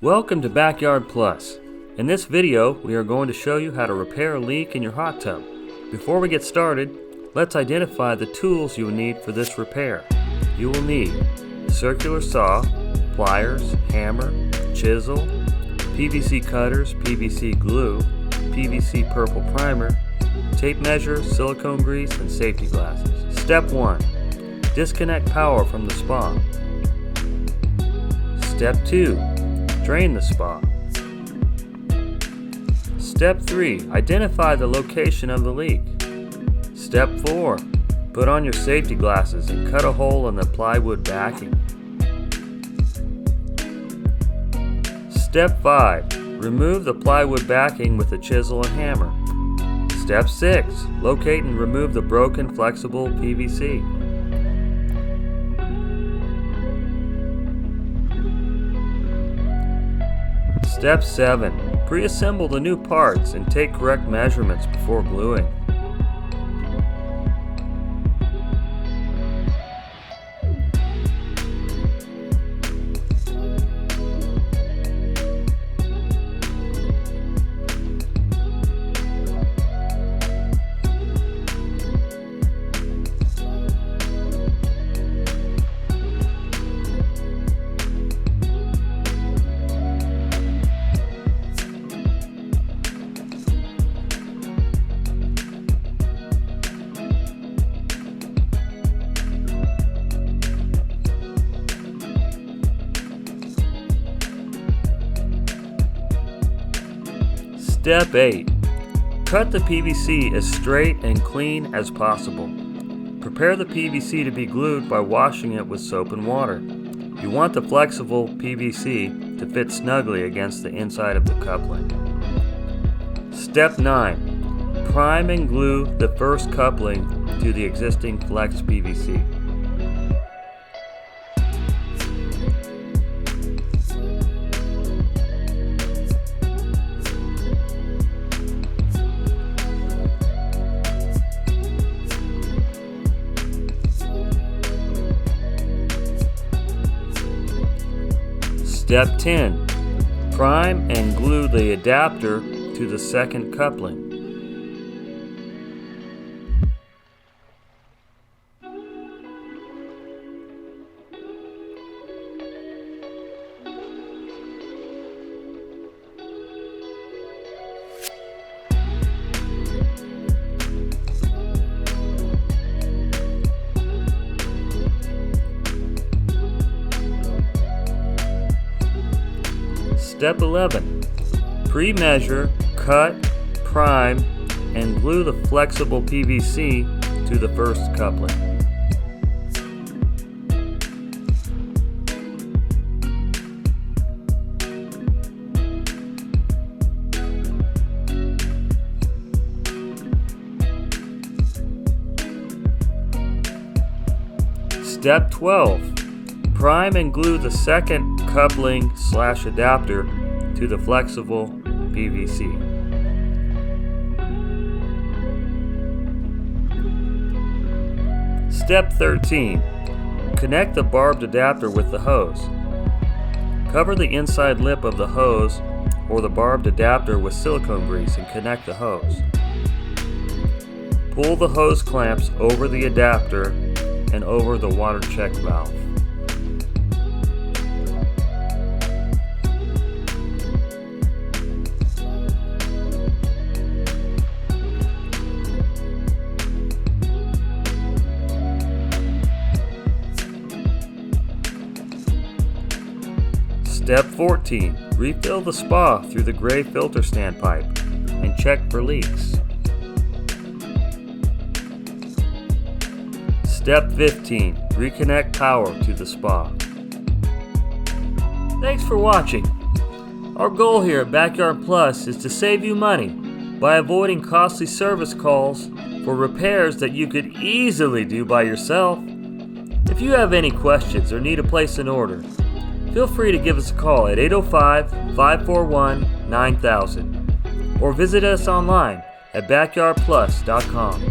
Welcome to Backyard Plus. In this video, we are going to show you how to repair a leak in your hot tub. Before we get started, let's identify the tools you will need for this repair. You will need a circular saw, pliers, hammer, chisel, PVC cutters, PVC glue, PVC purple primer, tape measure, silicone grease, and safety glasses. Step 1. Disconnect power from the spa. Step 2. Drain the spa. Step 3. Identify the location of the leak. Step 4. Put on your safety glasses and cut a hole in the plywood backing. Step 5. Remove the plywood backing with a chisel and hammer. Step 6. Locate and remove the broken flexible PVC. Step 7. Pre-assemble the new parts and take correct measurements before gluing. Step 8. Cut the PVC as straight and clean as possible. Prepare the PVC to be glued by washing it with soap and water. You want the flexible PVC to fit snugly against the inside of the coupling. Step 9. Prime and glue the first coupling to the existing flex PVC. Step 10. Prime and glue the adapter to the second coupling. Step 11. Pre-measure, cut, prime, and glue the flexible PVC to the first coupling. Step 12. Prime and glue the second coupling/adapter to the flexible PVC. Step 13. Connect the barbed adapter with the hose. Cover the inside lip of the hose or the barbed adapter with silicone grease and connect the hose. Pull the hose clamps over the adapter and over the water check valve. Step 14. Refill the spa through the gray filter standpipe and check for leaks. Step 15. Reconnect power to the spa. Thanks for watching. Our goal here at Backyard Plus is to save you money by avoiding costly service calls for repairs that you could easily do by yourself. If you have any questions or need to place an order, feel free to give us a call at 805-541-9000 or visit us online at backyardplus.com.